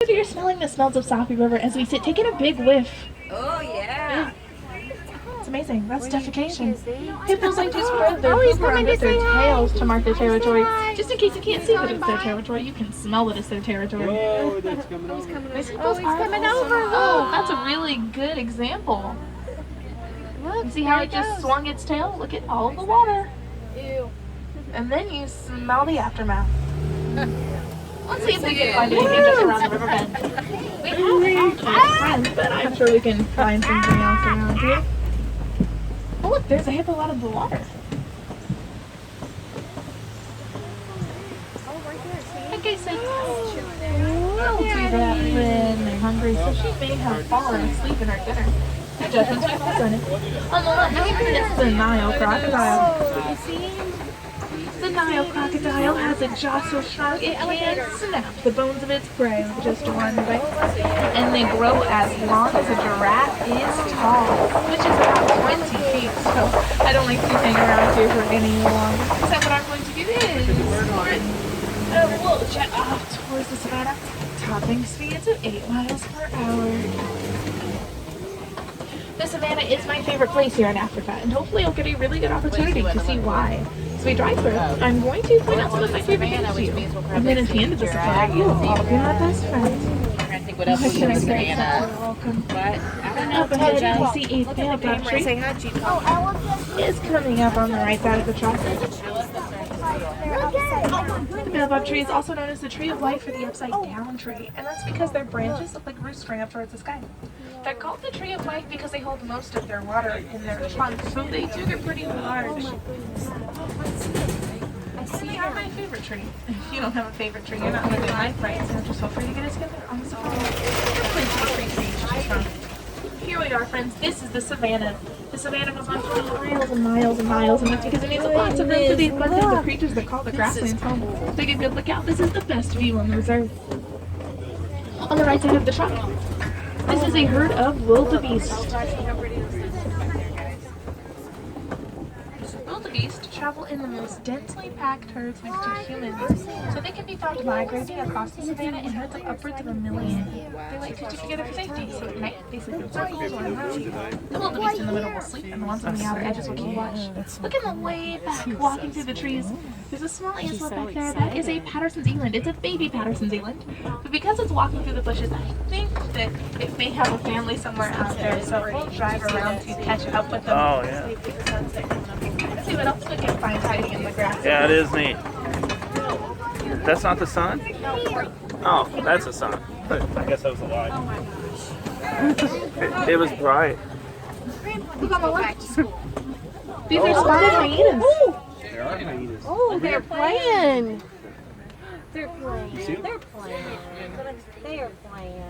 Whether you're smelling the smells of Safi River as we sit, taking a big whiff. Oh, yeah. It's amazing. That's defecation. Hippos like to spread their poop around with their tails to mark their territory. Just in case you can't see that it's their territory, you can smell that it's their territory. Oh, that's coming over. These hippos are coming over. Oh, that's a really good example. Look, see how it just swung its tail? Look at all of the water. Ew. And then you smell the aftermath. Let's see if we can find anything just around the river bend. We have found friends, but I'm sure we can find something else around here. Oh look, there's a hippo out of the water. Like I said, we'll do that when they're hungry, so she may have fallen asleep in her dinner. No judgments, we've presented. On the left is the Nile crocodile. The Nile crocodile has a jaw so strong it can snap the bones of its prey with just one bite. And they grow as long as a giraffe is tall, which is about 20 feet. So I don't like to hang around here for any longer. So what I'm going to do is we'll jet off towards the savannah, topping speeds of 8 miles per hour. The savannah is my favorite place here in Africa, and hopefully I'll get a really good opportunity to see why. So we drive through. I'm going to point out some of my favorite things to you. And then at the end of the safari, you'll all be my best friends. I'm trying to think what else we use banana. Welcome. But I don't know. Up ahead, you see a baobab tree. Say hi, Chief. Is coming up on the right side of the track. The baobab tree is also known as the tree of life or the upside down tree, and that's because their branches look like roots spring up towards the sky. They're called the tree of life because they hold most of their water in their trunks, so they do get pretty large. They are my favorite tree. If you don't have a favorite tree, you're not living life right, so just feel free to get us together on the safari. There's plenty of free trees to choose from. Here we are, friends. This is the savannah. The savannah goes on for miles and miles and miles, and that's because it needs lots of room for the abundance of creatures that call the grasslands home. Take a good look out. This is the best view on the reserve. On the right side of the truck, this is a herd of wildebeest. Wildebeest travel in the most densely packed herds next to humans, so they can be found migrating across the savannah in herds of upwards of 1 million. They like to stick together for safety, so at night they sleep in circles or in rows. The wildebeest in the middle will sleep, and the ones on the outer edges will keep watch. Look in the way back, walking through the trees. There's a small antelope back there. That is a Patterson's eland. It's a baby Patterson's eland, but because it's walking through the bushes, I think that it may have a family somewhere out there, so we'll drive around to catch up with them. Oh, yeah. Let's see what else we can find hiding in the grass. Yeah, it is neat. That's not the sun? Oh, that's the sun. I guess that was a lie. Oh my gosh. It was bright. Look on the left. These are spotted hyenas. There are hyenas. Oh, they're playing. They're You see playing. them? They're playing. They are playing.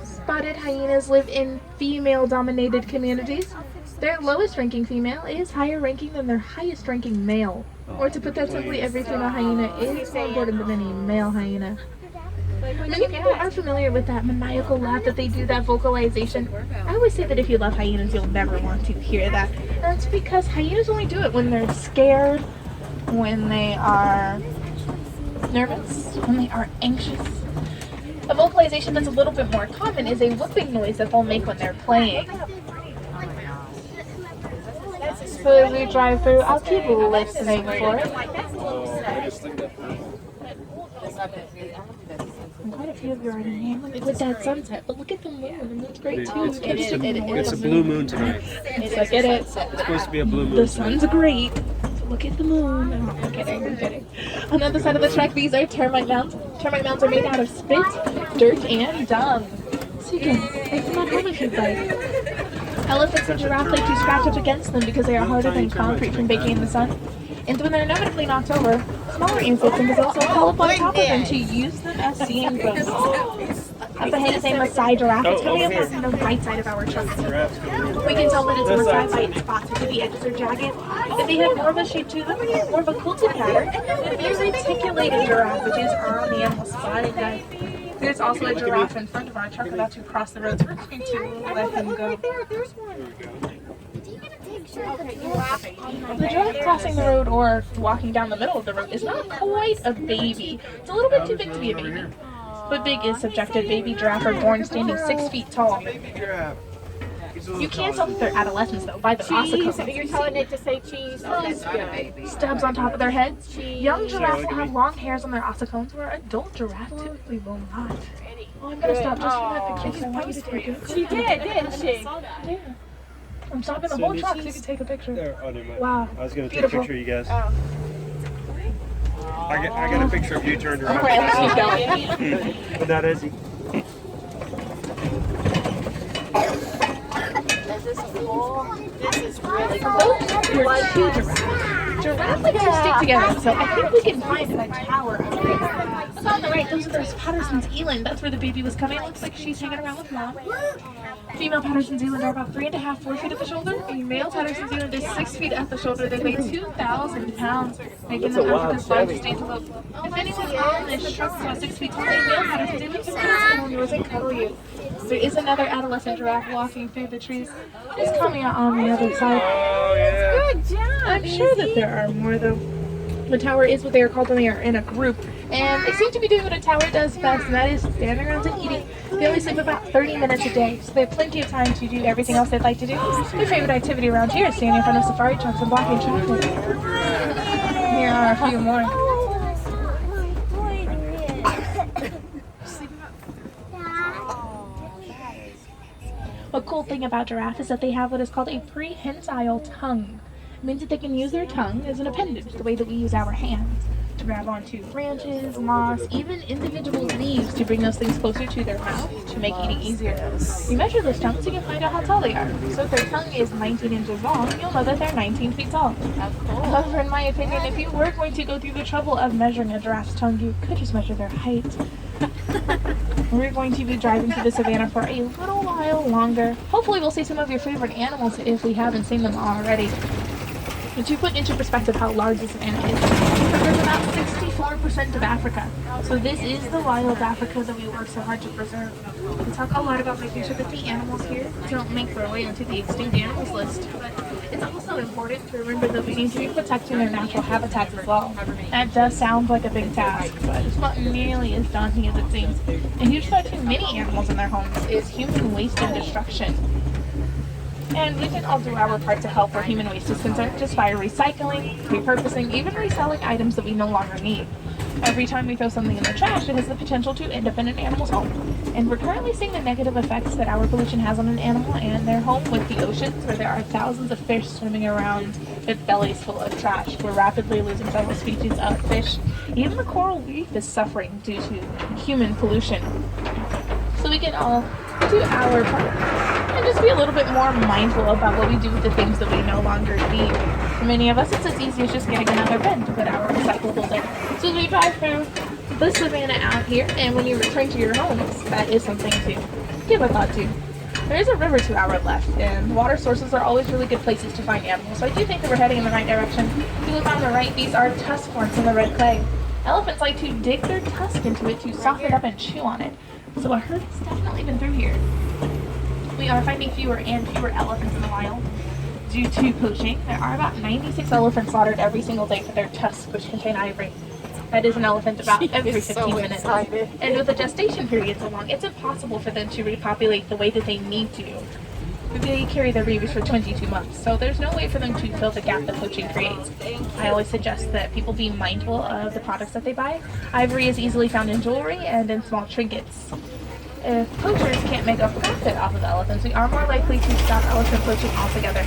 Spotted hyenas live in female-dominated communities. Their lowest ranking female is higher ranking than their highest ranking male. Or to put that simply, every female hyena is more important than any male hyena. Many people are familiar with that maniacal laugh that they do, that vocalization. I always say that if you love hyenas, you'll never want to hear that. That's because hyenas only do it when they're scared, when they are nervous, when they are anxious. A vocalization that's a little bit more common is a whooping noise that they'll make when they're playing. So as we drive through, I'll keep listening for it. Quite a few of you are enamored with that sunset, but look at the moon, and that's great too. It's a blue moon tonight. It's It's supposed to be a blue moon. The sun's great. So look at the moon. Oh, I'm kidding, I'm kidding. On the other side of the track, these are termite mounds. Termite mounds are made out of spit, dirt, and dung. So you can make them at home if you'd like. Elephants and giraffes like to scratch up against them because they are harder than concrete from baking in the sun. And when they're inevitably knocked over, smaller insects and gazelles will crawl up on top of them to use them as seeing bones. Up ahead is a Maasai giraffe. It's coming up on the right side of our truck. We can tell that it's Maasai by its spots, because the edges are jagged. And they have more of a shape to them, more of a quilted pattern. And there's a reticulated giraffe, which is on the animal spotted guide. There's also a giraffe in front of our truck about to cross the road, so we're going to let him go. There's one. The giraffe crossing the road or walking down the middle of the road is not quite a baby. It's a little bit too big to be a baby. But big is subjective. Baby giraffe are born standing 6 feet tall. Baby giraffe. He's a little You can't taller tell that they're adolescents though by the ossicles. You're telling it to say cheese? Oh, that's good. Stubs on top of their heads. Young giraffe will look at have me. long hairs on their ossicones, where adult giraffe typically will not. Oh, I'm gonna stop just for that picture. So I want you to take it. She did, didn't she? Yeah. I'm stopping the whole truck so you can take a picture. There, oh, never mind. Wow. I was going to take Beautiful. a picture of you guys. Oh. I got a picture of you turned around. All right, let's keep going. But not Izzy. This is really Those are two giraffes. Giraffes like to stick together, so I think we can find a tower up there. It's on the right. Those are Patterson's eland. That's where the baby was coming. It looks like she's hanging around with mom. Female Patterson's eland are about 3.5, 4 feet at the shoulder. A male Patterson's eland is 6 feet at the shoulder. They weigh 2,000 pounds, making them Africa's largest antelope. If anyone on is shrunk to 6 feet tall, a male Patterson's eland can sit on yours and cuddle you. There is another adolescent giraffe walking through the trees. It's coming out on the other side. Oh, yeah. good job. I'm sure that there are more though. The tower is what they are called when they are in a group. And they seem to be doing what a tower does best, and that is standing around and eating. They only sleep about 30 minutes a day, so they have plenty of time to do everything else they'd like to do. Their favorite activity around here is standing in front of safari trucks and blocking traffic. Here are a few more. A cool thing about giraffe is that they have what is called a prehensile tongue. It means that they can use their tongue as an appendage, the way that we use our hands, to grab onto branches, moss, even individual leaves to bring those things closer to their mouth to make eating easier. You measure those tongues, you can find out how tall they are. So if their tongue is 19 inches long, you'll know that they're 19 feet tall. However, in my opinion, if you were going to go through the trouble of measuring a giraffe's tongue, you could just measure their height. We're going to be driving through the savannah for a little while longer. Hopefully we'll see some of your favorite animals if we haven't seen them already. And to put into perspective how large the savannah is, it covers about 64% of Africa. So this is the wild Africa that we work so hard to preserve. We talk a lot about making sure that the animals here don't make their way into the extinct animals list, but it's also important to remember that we need to be protecting their natural habitats as well. That does sound like a big task, but it's not nearly as daunting as it seems. A huge threat to many animals in their homes is human waste and destruction. And we can all do our part to help where human waste is concerned, just by recycling, repurposing, even reselling items that we no longer need. Every time we throw something in the trash, it has the potential to end up in an animal's home. And we're currently seeing the negative effects that our pollution has on an animal and their home with the oceans, where there are thousands of fish swimming around with bellies full of trash. We're rapidly losing several species of fish. Even the coral reef is suffering due to human pollution. So we can all do our part and just be a little bit more mindful about what we do with the things that we no longer need. For many of us, it's as easy as just getting another bin to put our recyclables in. So as we drive through the savannah out here, and when you return to your homes, that is something to give a thought to. There is a river to our left, and water sources are always really good places to find animals, so I do think that we're heading in the right direction. If you look on the right, these are tusk horns in the red clay. Elephants like to dig their tusk into it to soften it up and chew on it. So a herd has definitely been through here. We are finding fewer and fewer elephants in the wild due to poaching. There are about 96 elephants slaughtered every single day for their tusks, which contain ivory. That is an elephant about every 15 minutes. And with the gestation period so long, it's impossible for them to repopulate the way that they need to. They carry their babies for 22 months, so there's no way for them to fill the gap that poaching creates. I always suggest that people be mindful of the products that they buy. Ivory is easily found in jewelry and in small trinkets. If poachers can't make a profit off of elephants, we are more likely to stop elephant poaching altogether.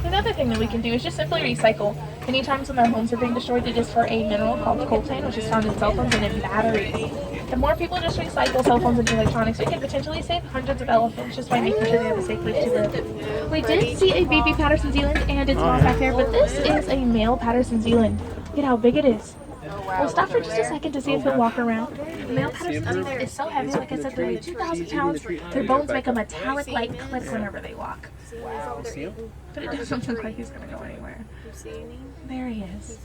Another thing that we can do is just simply recycle. Many times when their homes are being destroyed, it is for a mineral called coltan, which is found in cell phones and in batteries. The more people just recycle cell phones and electronics, we can potentially save hundreds of elephants just by making sure they have a safe place to live. We did see a baby Patterson's eland and its mom back there, but this is a male Patterson's eland. Look at how big it is. We'll stop for just a second to see if he'll walk around. The male Patterson's eland is so heavy, like I said, they weigh 2,000 pounds. Their bones make a metallic-like click whenever they walk. But it doesn't look like he's going to go anywhere. There he is.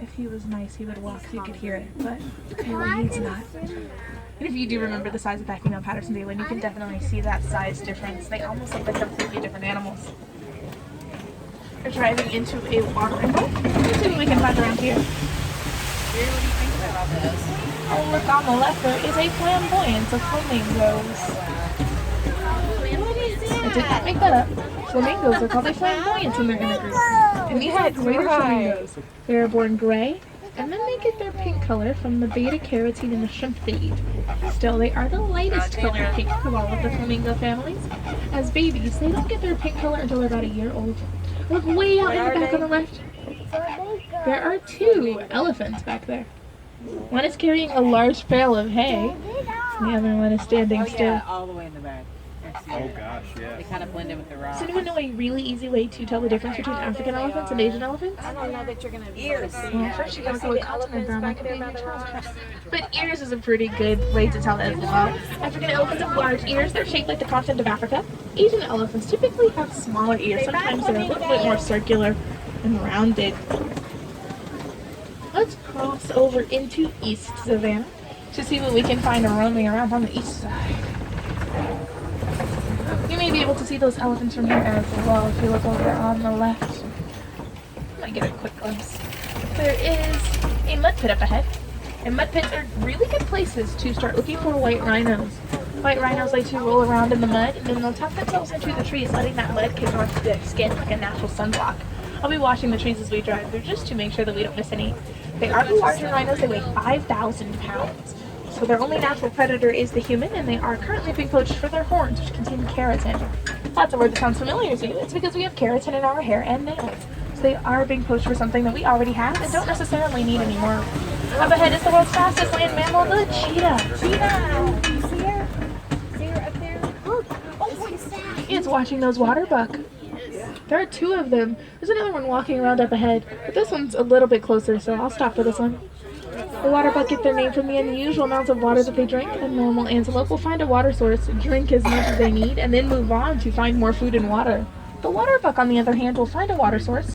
If he was nice, he would walk so you could hear it, but clearly he's not. And if you do remember the size of that female Patterson's eland, you can definitely see that size difference. They almost look like completely different animals. We're driving into a watering hole. Let's see what we can find around here. What do you think about this? Oh, look on the left there is a flamboyance of flamingos. I did not make that up. Flamingos are called a flamboyance when they're in a group. And these are greater flamingos. They are born gray, and then they get their pink color from the beta carotene in the shrimp they eat. Still, they are the lightest color pink of all of the flamingo families. As babies, they don't get their pink color until they're about a year old. Look way out in the back on the left. There are 2 elephants back there. One is carrying a large bale of hay, and the other one is standing still. Yeah, all the way in the back. Oh gosh, yeah. They kind of blend in with the rock. Does anyone know a really easy way to tell the difference between African elephants and Asian elephants? I don't know that you're gonna be able to see. Well, first you gotta go with continent brown like a baby child. But ears is a pretty good way to tell it as well. African elephants have large ears. They're shaped like the continent of Africa. Asian elephants typically have smaller ears. Sometimes they're a little bit more circular and rounded. Let's cross over into East Savannah to see what we can find roaming around on the east side. You may be able to see those elephants from here as well if you look over on the left. I might get a quick glimpse. There is a mud pit up ahead. And mud pits are really good places to start looking for white rhinos. White rhinos like to roll around in the mud and then they'll tuck themselves into the trees, letting that mud kick onto their skin like a natural sunblock. I'll be watching the trees as we drive through just to make sure that we don't miss any. They are the larger rhinos. They weigh 5,000 pounds. So their only natural predator is the human, and they are currently being poached for their horns, which contain keratin. That's a word that sounds familiar to you. It's because we have keratin in our hair and nails. So they are being poached for something that we already have and don't necessarily need anymore. Up ahead is the world's fastest land mammal, the cheetah. Cheetah! You see her? See her up there? Look! Oh, what's that? It's watching those water buck. There are 2 of them. There's another one walking around up ahead, but this one's a little bit closer, so I'll stop for this one. The water buck get their name from the unusual amounts of water that they drink. A normal antelope will find a water source, drink as much as they need, and then move on to find more food and water. The water buck, on the other hand, will find a water source,